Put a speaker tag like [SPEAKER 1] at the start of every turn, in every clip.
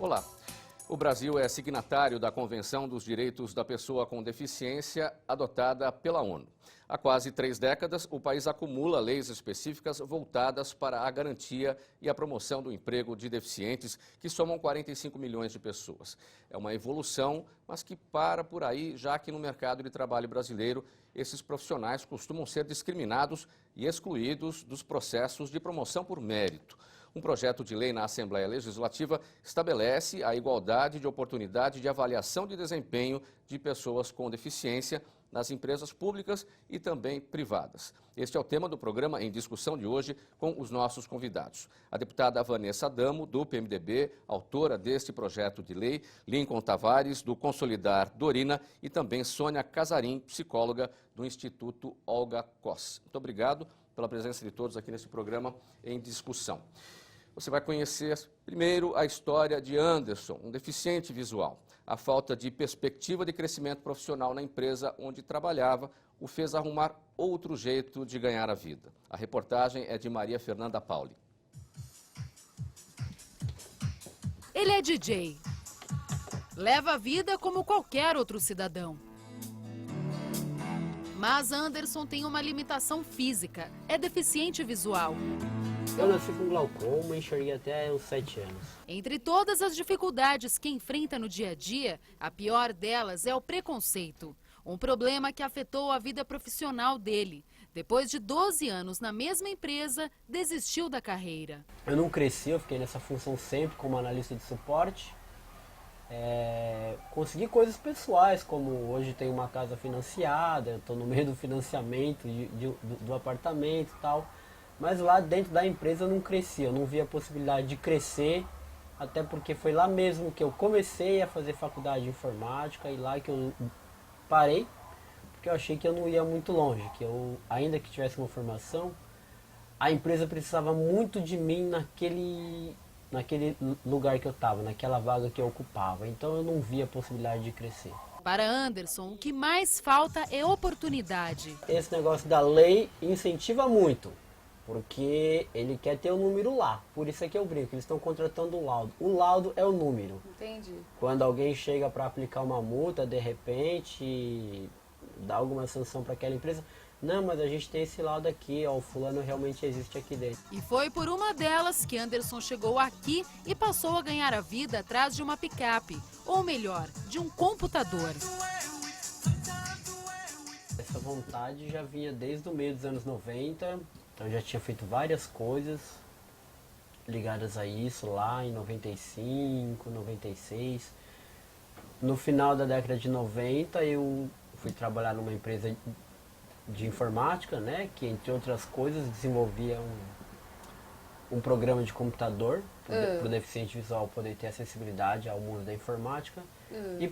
[SPEAKER 1] Olá. O Brasil é signatário da Convenção dos Direitos da Pessoa com Deficiência, adotada pela ONU. Há quase 3 décadas, o país acumula leis específicas voltadas para a garantia e a promoção do emprego de deficientes, que somam 45 milhões de pessoas. É uma evolução, mas que para por aí, já que no mercado de trabalho brasileiro, esses profissionais costumam ser discriminados e excluídos dos processos de promoção por mérito. Um projeto de lei na Assembleia Legislativa estabelece a igualdade de oportunidade de avaliação de desempenho de pessoas com deficiência nas empresas públicas e também privadas. Este é o tema do programa em discussão de hoje com os nossos convidados. A deputada Vanessa Adamo, do PMDB, autora deste projeto de lei, Lincoln Tavares, do Consolidar Dorina e também Sônia Casarim, psicóloga do Instituto Olga Koss. Muito obrigado pela presença de todos aqui nesse programa em discussão. Você vai conhecer primeiro a história de Anderson, um deficiente visual. A falta de perspectiva de crescimento profissional na empresa onde trabalhava o fez arrumar outro jeito de ganhar a vida. A reportagem é de Maria Fernanda Pauli.
[SPEAKER 2] Ele é DJ. Leva a vida como qualquer outro cidadão. Mas Anderson tem uma limitação física, é deficiente visual.
[SPEAKER 3] Eu nasci com glaucoma e enxerguei até os 7 anos.
[SPEAKER 2] Entre todas as dificuldades que enfrenta no dia a dia, a pior delas é o preconceito. Um problema que afetou a vida profissional dele. Depois de 12 anos na mesma empresa, desistiu da carreira.
[SPEAKER 3] Eu não cresci, eu fiquei nessa função sempre como analista de suporte. Consegui coisas pessoais, como hoje tenho uma casa financiada, estou no meio do financiamento do apartamento e tal. Mas lá dentro da empresa eu não cresci, eu não via a possibilidade de crescer, até porque foi lá mesmo que eu comecei a fazer faculdade de informática e lá que eu parei, porque eu achei que eu não ia muito longe, que eu, ainda que tivesse uma formação, a empresa precisava muito de mim naquele lugar que eu estava, naquela vaga que eu ocupava, então eu não via a possibilidade de crescer.
[SPEAKER 2] Para Anderson, o que mais falta é oportunidade.
[SPEAKER 3] Esse negócio da lei incentiva muito. Porque ele quer ter o número lá. Por isso é que eu brinco, eles estão contratando o laudo. O laudo é o número.
[SPEAKER 4] Entendi.
[SPEAKER 3] Quando alguém chega para aplicar uma multa, de repente, dá alguma sanção para aquela empresa. Não, mas a gente tem esse laudo aqui, ó, o fulano realmente existe aqui dentro.
[SPEAKER 2] E foi por uma delas que Anderson chegou aqui e passou a ganhar a vida atrás de uma picape. Ou melhor, de um computador.
[SPEAKER 3] Essa vontade já vinha desde o meio dos anos 90. Então eu já tinha feito várias coisas ligadas a isso lá em 95, 96. No final da década de 90 eu fui trabalhar numa empresa de informática, né, que entre outras coisas desenvolvia um programa de computador para o deficiente visual poder ter acessibilidade ao mundo da informática. E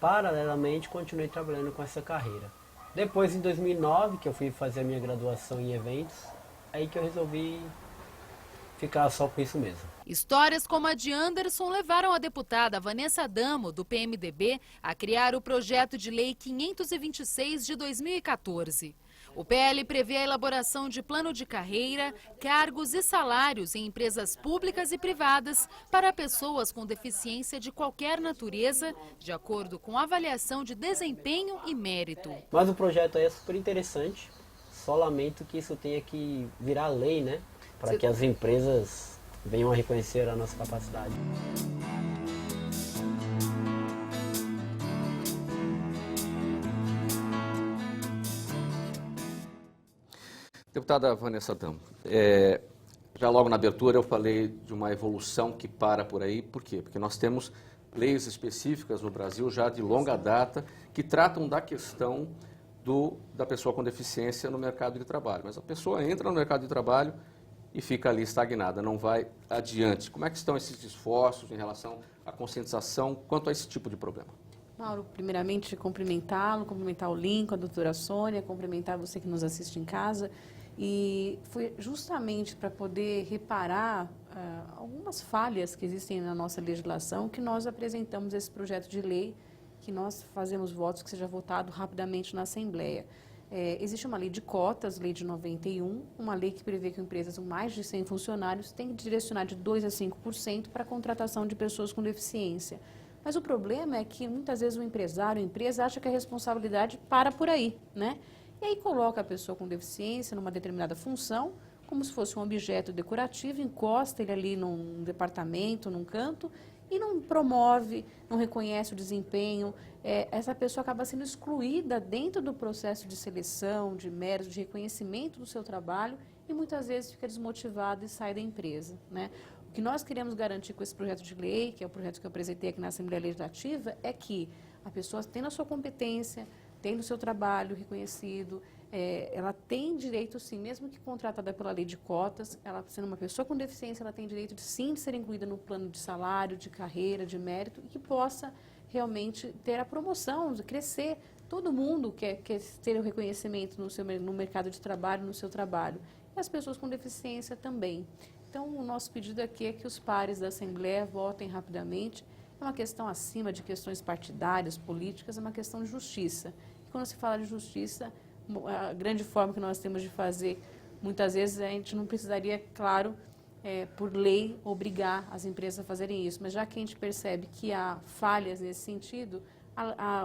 [SPEAKER 3] paralelamente continuei trabalhando com essa carreira. Depois, em 2009, que eu fui fazer a minha graduação em eventos, aí que eu resolvi ficar só com isso mesmo.
[SPEAKER 2] Histórias como a de Anderson levaram a deputada Vanessa Adamo, do PMDB, a criar o projeto de lei 526 de 2014. O PL prevê a elaboração de plano de carreira, cargos e salários em empresas públicas e privadas para pessoas com deficiência de qualquer natureza, de acordo com avaliação de desempenho e mérito.
[SPEAKER 3] Mas o projeto aí é super interessante, só lamento que isso tenha que virar lei, né? Para que as empresas venham a reconhecer a nossa capacidade.
[SPEAKER 1] Deputada Vanessa Adamo, já logo na abertura eu falei de uma evolução que para por aí. Por quê? Porque nós temos leis específicas no Brasil já de longa data que tratam da questão da pessoa com deficiência no mercado de trabalho. Mas a pessoa entra no mercado de trabalho e fica ali estagnada, não vai adiante. Como é que estão esses esforços em relação à conscientização quanto a esse tipo de problema?
[SPEAKER 4] Mauro, primeiramente cumprimentá-lo, cumprimentar o Lincoln, a doutora Sônia, cumprimentar você que nos assiste em casa. E foi justamente para poder reparar algumas falhas que existem na nossa legislação que nós apresentamos esse projeto de lei, que nós fazemos votos que seja votado rapidamente na Assembleia. Existe uma lei de cotas, lei de 91, uma lei que prevê que empresas com mais de 100 funcionários têm que direcionar de 2% a 5% para a contratação de pessoas com deficiência. Mas o problema é que muitas vezes o empresário, a empresa, acha que a responsabilidade para por aí, né? E aí coloca a pessoa com deficiência numa determinada função, como se fosse um objeto decorativo, encosta ele ali num departamento, num canto, e não promove, não reconhece o desempenho. Essa pessoa acaba sendo excluída dentro do processo de seleção, de mérito, de reconhecimento do seu trabalho e muitas vezes fica desmotivada e sai da empresa, né? O que nós queremos garantir com esse projeto de lei, que é o projeto que eu apresentei aqui na Assembleia Legislativa, é que a pessoa tendo a sua competência, tendo o seu trabalho reconhecido, ela tem direito, sim, mesmo que contratada pela lei de cotas, ela sendo uma pessoa com deficiência, ela tem direito, sim, de ser incluída no plano de salário, de carreira, de mérito, e que possa realmente ter a promoção, de crescer. Todo mundo quer ter o reconhecimento no mercado de trabalho, no seu trabalho. E as pessoas com deficiência também. Então, o nosso pedido aqui é que os pares da Assembleia votem rapidamente. É uma questão acima de questões partidárias, políticas, é uma questão de justiça. E quando se fala de justiça, a grande forma que nós temos de fazer, muitas vezes a gente não precisaria, claro, por lei, obrigar as empresas a fazerem isso, mas já que a gente percebe que há falhas nesse sentido,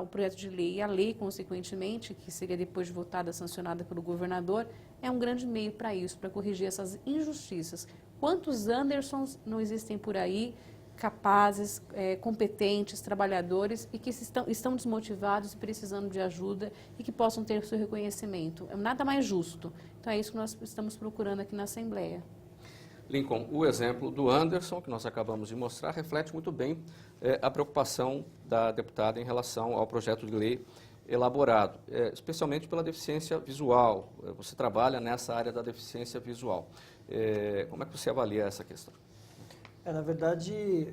[SPEAKER 4] o projeto de lei e a lei, consequentemente, que seria depois votada, sancionada pelo governador, é um grande meio para isso, para corrigir essas injustiças. Quantos Andersons não existem por aí, capazes, competentes, trabalhadores e que estão desmotivados e precisando de ajuda e que possam ter o seu reconhecimento. É nada mais justo. Então é isso que nós estamos procurando aqui na Assembleia.
[SPEAKER 1] Lincoln, o exemplo do Anderson, que nós acabamos de mostrar, reflete muito bem a preocupação da deputada em relação ao projeto de lei elaborado, especialmente pela deficiência visual. Você trabalha nessa área da deficiência visual. Como é que você avalia essa questão?
[SPEAKER 5] Na verdade,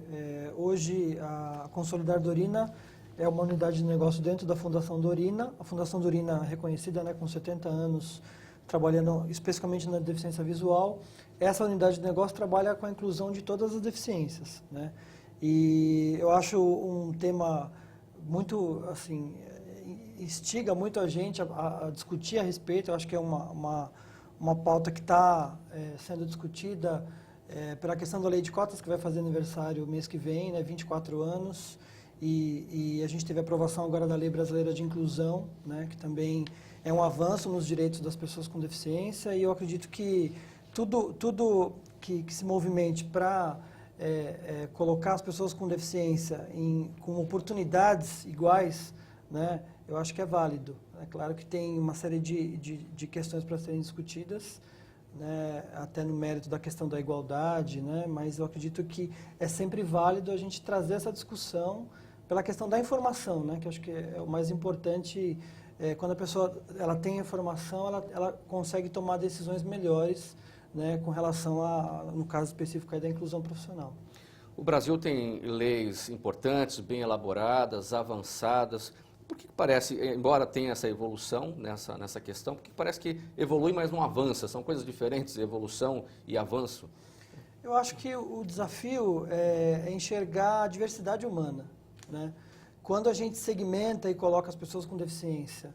[SPEAKER 5] hoje a Consolidar Dorina é uma unidade de negócio dentro da Fundação Dorina. A Fundação Dorina é reconhecida, né, com 70 anos, trabalhando especificamente na deficiência visual. Essa unidade de negócio trabalha com a inclusão de todas as deficiências, né? E eu acho um tema muito, assim, instiga muito a gente a discutir a respeito. Eu acho que é uma pauta que está sendo discutida pela questão da lei de cotas, que vai fazer aniversário mês que vem, né, 24 anos, e a gente teve a aprovação agora da Lei Brasileira de Inclusão, né, que também é um avanço nos direitos das pessoas com deficiência, e eu acredito que tudo que se movimente para colocar as pessoas com deficiência com oportunidades iguais, né, eu acho que é válido. É claro que tem uma série de questões para serem discutidas, né, até no mérito da questão da igualdade, né, mas eu acredito que é sempre válido a gente trazer essa discussão pela questão da informação, né, que eu acho que é o mais importante. Quando a pessoa ela tem informação, ela consegue tomar decisões melhores, né, com relação no caso específico aí da inclusão profissional.
[SPEAKER 1] O Brasil tem leis importantes, bem elaboradas, avançadas. Por que parece, embora tenha essa evolução nessa questão, por que parece que evolui, mas não avança? São coisas diferentes, evolução e avanço?
[SPEAKER 5] Eu acho que o desafio é enxergar a diversidade humana, né? Quando a gente segmenta e coloca as pessoas com deficiência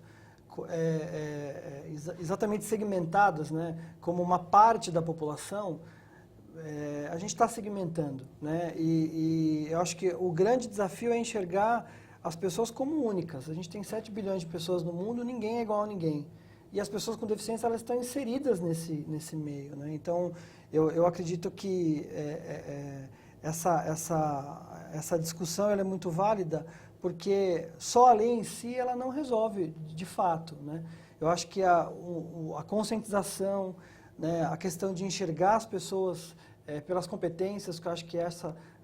[SPEAKER 5] exatamente segmentadas, né, como uma parte da população, a gente está segmentando, né? E eu acho que o grande desafio é enxergar as pessoas como únicas. A gente tem 7 bilhões de pessoas no mundo, ninguém é igual a ninguém. E as pessoas com deficiência, elas estão inseridas nesse meio, né? Então, eu acredito que essa discussão ela é muito válida, porque só a lei em si ela não resolve de fato, né? Eu acho que a conscientização, né, a questão de enxergar as pessoas pelas competências, que eu acho que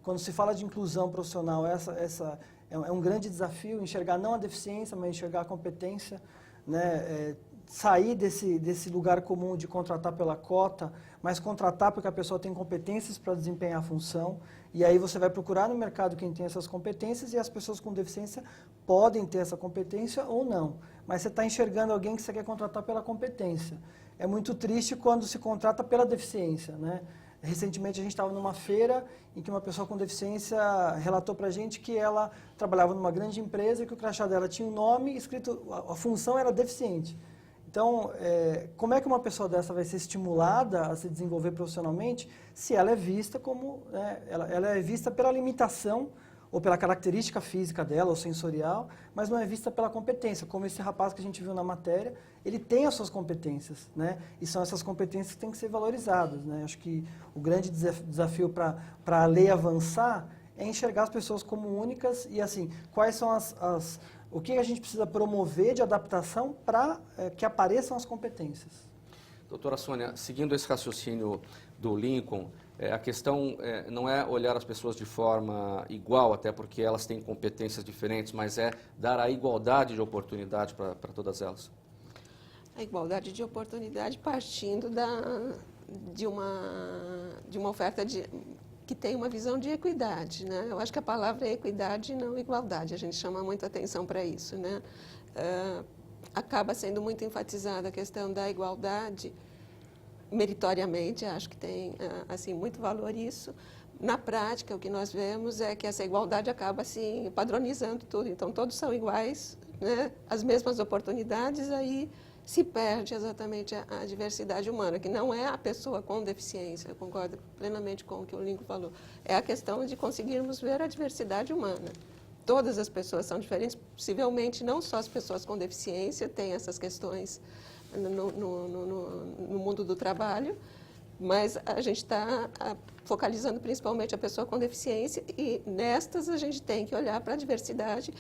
[SPEAKER 5] quando se fala de inclusão profissional, essa é um grande desafio, enxergar não a deficiência, mas enxergar a competência, né? Sair desse lugar comum de contratar pela cota, mas contratar porque a pessoa tem competências para desempenhar a função, e aí você vai procurar no mercado quem tem essas competências, e as pessoas com deficiência podem ter essa competência ou não, mas você está enxergando alguém que você quer contratar pela competência. É muito triste quando se contrata pela deficiência, né? Recentemente a gente estava numa feira em que uma pessoa com deficiência relatou para a gente que ela trabalhava numa grande empresa e que o crachá dela tinha um nome escrito, a função era deficiente. Então, como é que uma pessoa dessa vai ser estimulada a se desenvolver profissionalmente se ela é vista como, né, ela é vista pela limitação ou pela característica física dela, ou sensorial, mas não é vista pela competência, como esse rapaz que a gente viu na matéria, ele tem as suas competências, né? E são essas competências que têm que ser valorizadas, né? Acho que o grande desafio para a lei avançar é enxergar as pessoas como únicas e, assim, quais são o que a gente precisa promover de adaptação para que apareçam as competências.
[SPEAKER 1] Doutora Sônia, seguindo esse raciocínio do Lincoln, a questão não é olhar as pessoas de forma igual, até porque elas têm competências diferentes, mas é dar a igualdade de oportunidade para todas elas.
[SPEAKER 6] A igualdade de oportunidade partindo de uma oferta que tem uma visão de equidade, né? Eu acho que a palavra é equidade e não igualdade. A gente chama muita atenção para isso, né? Acaba sendo muito enfatizada a questão da igualdade meritoriamente, acho que tem assim muito valor isso. Na prática, o que nós vemos é que essa igualdade acaba assim padronizando tudo. Então, todos são iguais, né? As mesmas oportunidades, aí se perde exatamente a diversidade humana, que não é a pessoa com deficiência. Eu concordo plenamente com o que o Lincoln falou. É a questão de conseguirmos ver a diversidade humana. Todas as pessoas são diferentes, possivelmente não só as pessoas com deficiência têm essas questões no mundo do trabalho, mas a gente está focalizando principalmente a pessoa com deficiência e nestas a gente tem que olhar para a diversidade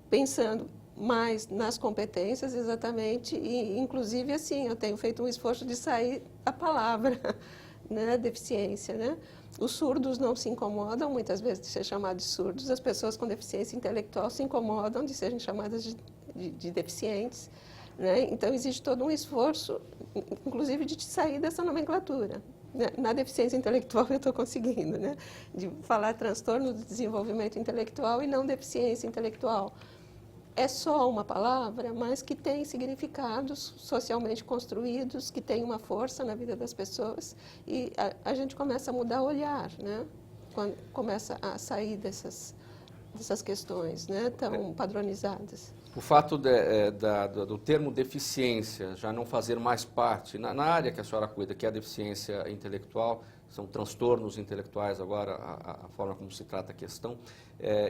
[SPEAKER 6] pensando mais nas competências exatamente e inclusive assim eu tenho feito um esforço de sair a palavra, né, deficiência, né? Os surdos não se incomodam muitas vezes de ser chamados de surdos, as pessoas com deficiência intelectual se incomodam de serem chamadas de deficientes. Né? Então, existe todo um esforço, inclusive, de sair dessa nomenclatura. Na deficiência intelectual eu estou conseguindo, né? De falar transtorno do desenvolvimento intelectual e não deficiência intelectual. É só uma palavra, mas que tem significados socialmente construídos, que tem uma força na vida das pessoas e a gente começa a mudar o olhar, né? Quando começa a sair dessas questões, né, tão padronizadas.
[SPEAKER 1] O fato do termo deficiência já não fazer mais parte, na área que a senhora cuida, que é a deficiência intelectual, são transtornos intelectuais agora, a forma como se trata a questão,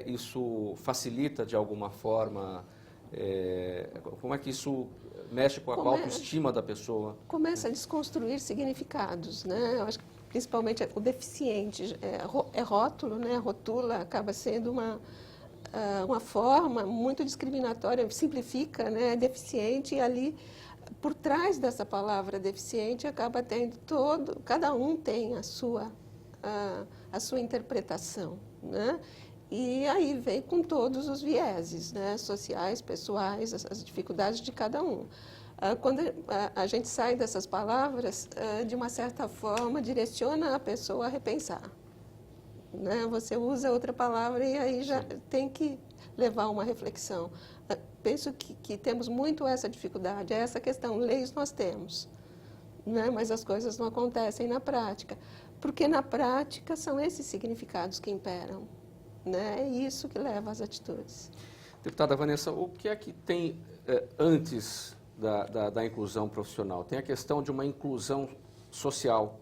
[SPEAKER 1] isso facilita de alguma forma, como é que isso mexe com a autoestima da pessoa?
[SPEAKER 6] Começa a desconstruir significados, né, eu acho que principalmente o deficiente, é rótulo, né, rotula, acaba sendo uma forma muito discriminatória, simplifica, né, deficiente, e ali, por trás dessa palavra deficiente, acaba tendo cada um tem a sua interpretação, né, e aí vem com todos os vieses, né, sociais, pessoais, as dificuldades de cada um. Quando a gente sai dessas palavras, de uma certa forma, direciona a pessoa a repensar. Né? Você usa outra palavra e aí já tem que levar uma reflexão. Penso que temos muito essa dificuldade, essa questão. Leis nós temos, né? Mas as coisas não acontecem na prática. Porque na prática são esses significados que imperam. Né? É isso que leva às atitudes.
[SPEAKER 1] Deputada Vanessa, o que é que tem antes da inclusão profissional? Tem a questão de uma inclusão social,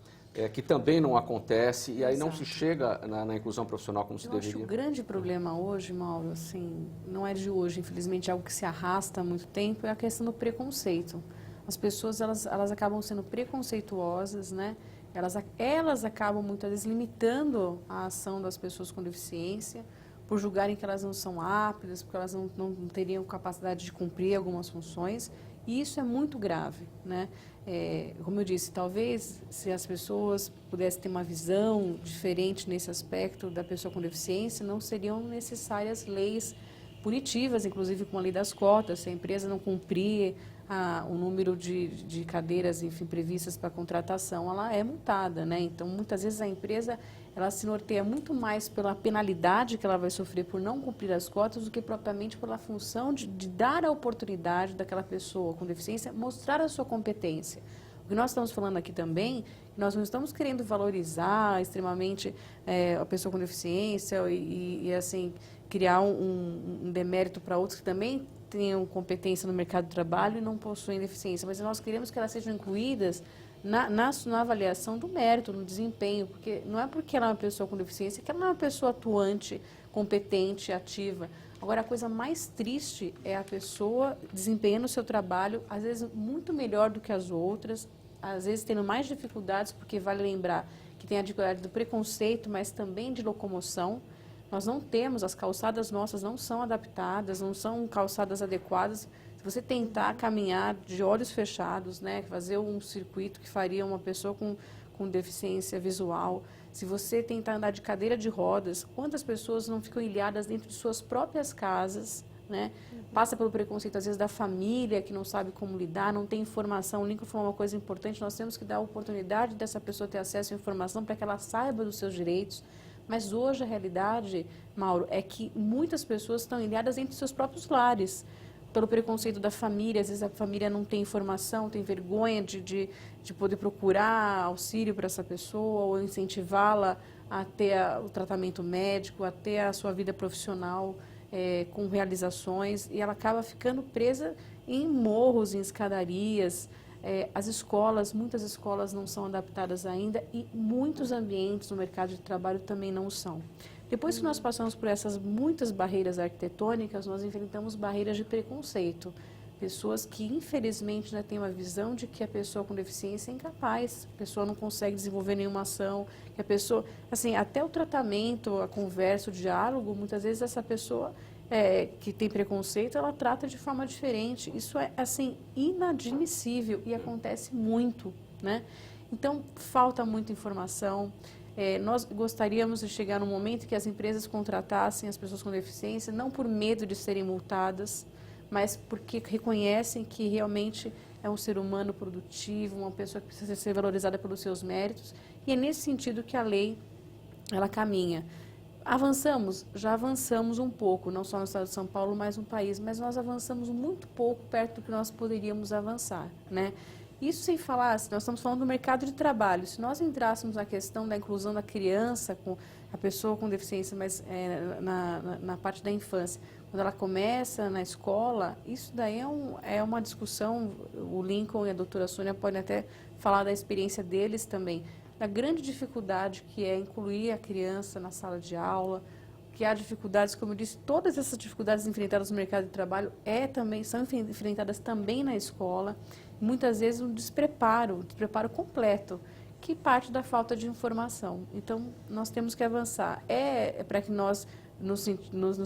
[SPEAKER 1] que também não acontece, e aí não se chega na inclusão profissional como se deveria.
[SPEAKER 4] Eu acho que o grande problema hoje, Mauro, assim, não é de hoje, infelizmente, é algo que se arrasta há muito tempo, é a questão do preconceito. As pessoas, elas acabam sendo preconceituosas, né? Elas acabam, muitas vezes, limitando a ação das pessoas com deficiência, por julgarem que elas não são aptas, porque elas não teriam capacidade de cumprir algumas funções. E isso é muito grave, né? Como eu disse, talvez se as pessoas pudessem ter uma visão diferente nesse aspecto da pessoa com deficiência, não seriam necessárias leis punitivas, inclusive com a lei das cotas. Se a empresa não cumprir o número de cadeiras, enfim, previstas para contratação, ela é multada, né? Então, muitas vezes a empresa ela se norteia muito mais pela penalidade que ela vai sofrer por não cumprir as cotas do que propriamente pela função de dar a oportunidade daquela pessoa com deficiência mostrar a sua competência. O que nós estamos falando aqui também, nós não estamos querendo valorizar extremamente a pessoa com deficiência e assim, criar um demérito para outros que também tenham competência no mercado de trabalho e não possuem deficiência, mas nós queremos que elas sejam incluídas na avaliação do mérito, no desempenho, porque não é porque ela é uma pessoa com deficiência que ela não é uma pessoa atuante, competente, ativa. Agora, a coisa mais triste é a pessoa desempenhando o seu trabalho, às vezes muito melhor do que as outras, às vezes tendo mais dificuldades, porque vale lembrar que tem a dificuldade do preconceito, mas também de locomoção. Nós não temos, as calçadas nossas não são adaptadas, não são calçadas adequadas. Se você tentar caminhar de olhos fechados, né, fazer um circuito que faria uma pessoa com deficiência visual, se você tentar andar de cadeira de rodas, quantas pessoas não ficam ilhadas dentro de suas próprias casas, né? Passa pelo preconceito, às vezes, da família, que não sabe como lidar, não tem informação. O Lincoln falou uma coisa importante, nós temos que dar a oportunidade dessa pessoa ter acesso à informação para que ela saiba dos seus direitos. Mas hoje a realidade, Mauro, é que muitas pessoas estão ilhadas dentro de seus próprios lares, pelo preconceito da família. Às vezes a família não tem informação, tem vergonha de poder procurar auxílio para essa pessoa ou incentivá-la a ter o tratamento médico, a ter a sua vida profissional com realizações, e ela acaba ficando presa em morros, em escadarias. As escolas, muitas escolas não são adaptadas ainda e muitos ambientes no mercado de trabalho também não são. Depois que nós passamos por essas muitas barreiras arquitetônicas, nós enfrentamos barreiras de preconceito. Pessoas que, infelizmente, têm uma visão de que a pessoa com deficiência é incapaz, a pessoa não consegue desenvolver nenhuma ação, que a pessoa, assim, até o tratamento, a conversa, o diálogo, muitas vezes essa pessoa que tem preconceito, ela trata de forma diferente. Isso é, assim, inadmissível e acontece muito, né? Então, falta muita informação. Nós gostaríamos de chegar num momento que as empresas contratassem as pessoas com deficiência, não por medo de serem multadas, mas porque reconhecem que realmente é um ser humano produtivo, uma pessoa que precisa ser valorizada pelos seus méritos, e é nesse sentido que a lei ela caminha. Avançamos? Já avançamos um pouco, não só no estado de São Paulo, mas no país, mas nós avançamos muito pouco perto do que nós poderíamos avançar, né? Isso sem falar, nós estamos falando do mercado de trabalho. Se nós entrássemos na questão da inclusão da criança, com a pessoa com deficiência, mas na parte da infância, quando ela começa na escola, isso daí é uma discussão. O Lincoln e a doutora Sônia podem até falar da experiência deles também, da grande dificuldade que é incluir a criança na sala de aula, que há dificuldades, como eu disse, todas essas dificuldades enfrentadas no mercado de trabalho são enfrentadas também na escola. Muitas vezes um despreparo completo, que parte da falta de informação. Então, nós temos que avançar. Para que nós nos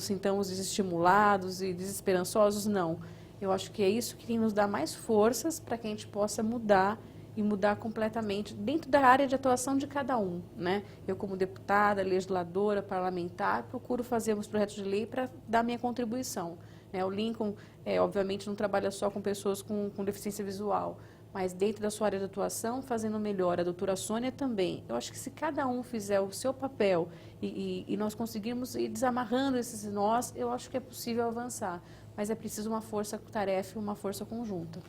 [SPEAKER 4] sintamos desestimulados e desesperançosos? Não. Eu acho que é isso que nos dá mais forças para que a gente possa mudar e mudar completamente dentro da área de atuação de cada um, né? Eu, como deputada, legisladora, parlamentar, procuro fazer os projetos de lei para dar minha contribuição. O Lincoln, obviamente, não trabalha só com pessoas com deficiência visual, mas dentro da sua área de atuação, fazendo melhor. A doutora Sônia também. Eu acho que se cada um fizer o seu papel e nós conseguirmos ir desamarrando esses nós, eu acho que é possível avançar. Mas é preciso uma força-tarefa e uma força conjunta.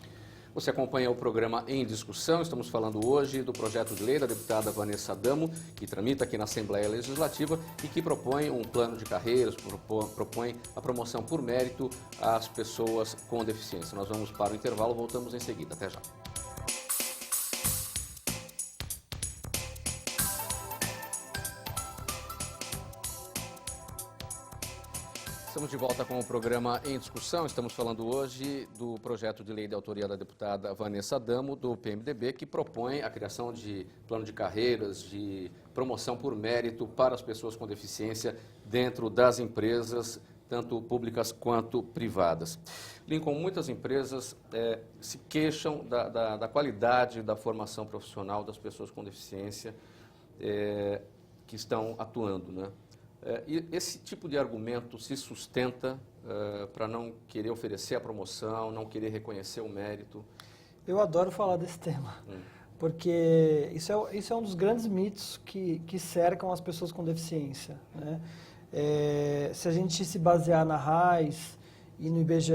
[SPEAKER 1] Você acompanha o programa Em Discussão. Estamos falando hoje do projeto de lei da deputada Vanessa Adamo, que tramita aqui na Assembleia Legislativa e que propõe um plano de carreiras, propõe a promoção por mérito às pessoas com deficiência. Nós vamos para o intervalo, voltamos em seguida. Até já. Estamos de volta com o programa Em Discussão. Estamos falando hoje do projeto de lei de autoria da deputada Vanessa Adamo, do PMDB, que propõe a criação de plano de carreiras, de promoção por mérito para as pessoas com deficiência dentro das empresas, tanto públicas quanto privadas. Lincoln, muitas empresas se queixam da qualidade da formação profissional das pessoas com deficiência que estão atuando, né? E esse tipo de argumento se sustenta para não querer oferecer a promoção, não querer reconhecer o mérito?
[SPEAKER 5] Eu adoro falar desse tema, porque isso é um dos grandes mitos que cercam as pessoas com deficiência, né? Se a gente se basear na RAIS e no IBGE,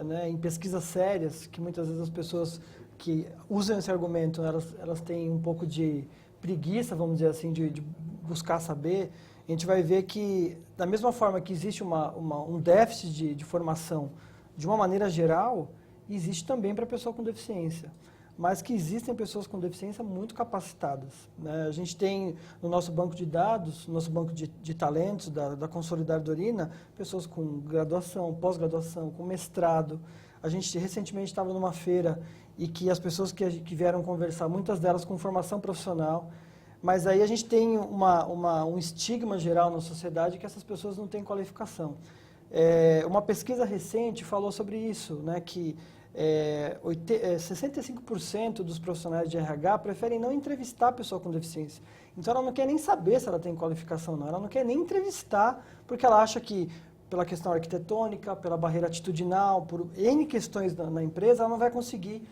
[SPEAKER 5] né, em pesquisas sérias, que muitas vezes as pessoas que usam esse argumento, elas têm um pouco de preguiça, vamos dizer assim, de buscar saber. A gente vai ver que, da mesma forma que existe um déficit de formação de uma maneira geral, existe também para a pessoa com deficiência, mas que existem pessoas com deficiência muito capacitadas, né? A gente tem no nosso banco de dados, no nosso banco de talentos da Consolidar Dorina, pessoas com graduação, pós-graduação, com mestrado. A gente recentemente estava numa feira e que as pessoas que vieram conversar, muitas delas com formação profissional, mas aí a gente tem um estigma geral na sociedade que essas pessoas não têm qualificação. Uma pesquisa recente falou sobre isso, né, que 65% dos profissionais de RH preferem não entrevistar a pessoa com deficiência. Então ela não quer nem saber se ela tem qualificação ou não, ela não quer nem entrevistar, porque ela acha que pela questão arquitetônica, pela barreira atitudinal, por N questões na empresa, ela não vai conseguir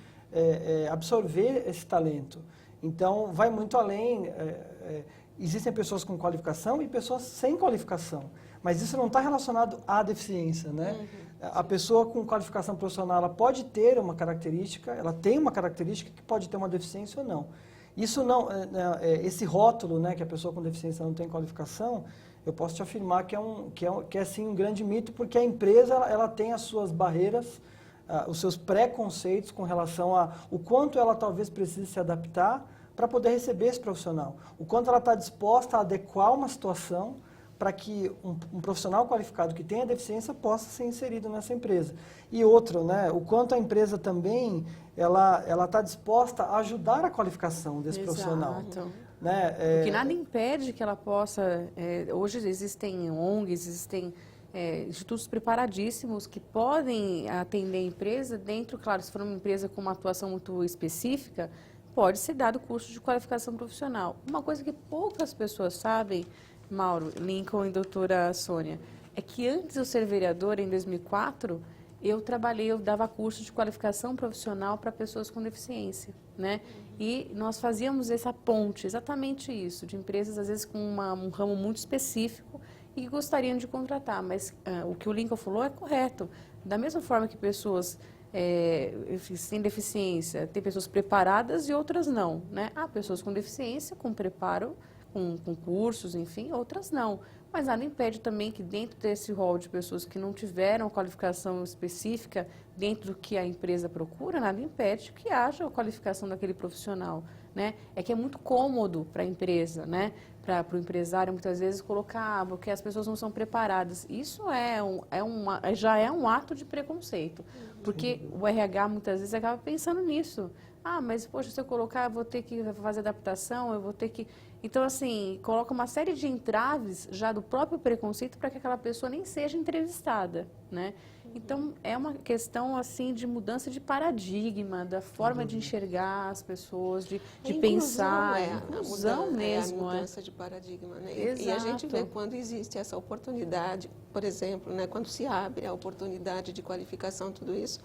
[SPEAKER 5] absorver esse talento. Então vai muito além, existem pessoas com qualificação e pessoas sem qualificação. Mas isso não está relacionado à deficiência, né? A pessoa com qualificação profissional, ela pode ter uma característica, ela tem uma característica que pode ter uma deficiência ou não. Isso não, esse rótulo, né, que a pessoa com deficiência não tem qualificação, eu posso te afirmar que é sim um grande mito, porque a empresa ela tem as suas barreiras, os seus preconceitos com relação a o quanto ela talvez precise se adaptar para poder receber esse profissional, o quanto ela está disposta a adequar uma situação para que um profissional qualificado que tenha deficiência possa ser inserido nessa empresa. E outro, né, o quanto a empresa também ela está disposta a ajudar a qualificação desse profissional. Né?
[SPEAKER 4] Porque nada impede que ela possa... hoje existem ONGs, existem institutos preparadíssimos que podem atender a empresa dentro, claro, se for uma empresa com uma atuação muito específica, pode ser dado curso de qualificação profissional. Uma coisa que poucas pessoas sabem, Mauro, Lincoln e doutora Sônia, é que antes de eu ser vereadora, em 2004, eu dava curso de qualificação profissional para pessoas com deficiência, né? E nós fazíamos essa ponte, exatamente isso, de empresas, às vezes, com um ramo muito específico e que gostariam de contratar, mas o que o Lincoln falou é correto. Da mesma forma que pessoas sem deficiência, tem pessoas preparadas e outras não, né? Há pessoas com deficiência, com preparo, com cursos, enfim, outras não. Mas nada impede também que dentro desse rol de pessoas que não tiveram qualificação específica dentro do que a empresa procura, nada impede que haja a qualificação daquele profissional, né? É que é muito cômodo para a empresa, né? Para o empresário, muitas vezes, colocar porque as pessoas não são preparadas. Isso já é um ato de preconceito, porque o RH, muitas vezes, acaba pensando nisso. Mas, poxa, se eu colocar, eu vou ter que fazer adaptação, eu vou ter que... Então, assim, coloca uma série de entraves já do próprio preconceito para que aquela pessoa nem seja entrevistada, né? Então, é uma questão, assim, de mudança de paradigma, da forma de enxergar as pessoas, de pensar, inclusão mesmo.
[SPEAKER 6] A mudança de paradigma, né?
[SPEAKER 4] Exato.
[SPEAKER 6] E a gente vê quando existe essa oportunidade, por exemplo, né, quando se abre a oportunidade de qualificação, tudo isso,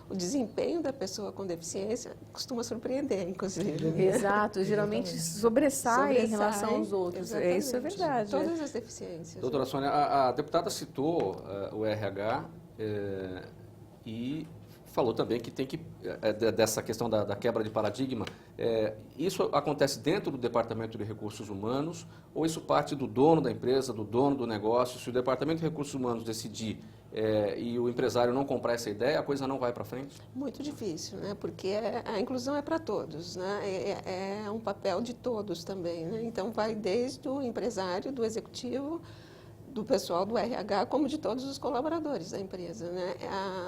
[SPEAKER 6] o desempenho da pessoa com deficiência costuma surpreender, inclusive.
[SPEAKER 4] Exato, geralmente sobressai em relação aos outros.
[SPEAKER 6] Exatamente.
[SPEAKER 4] Isso é verdade.
[SPEAKER 6] Todas as deficiências.
[SPEAKER 1] Doutora Sônia, a deputada citou o RH e falou também que tem que, dessa questão da quebra de paradigma, isso acontece dentro do Departamento de Recursos Humanos ou isso parte do dono da empresa, do dono do negócio? Se o Departamento de Recursos Humanos decidir e o empresário não comprar essa ideia, a coisa não vai para frente?
[SPEAKER 6] Muito difícil, né? Porque a inclusão é para todos, né? É um papel de todos também, né? Então vai desde o empresário, do executivo, do pessoal do RH, como de todos os colaboradores da empresa, né?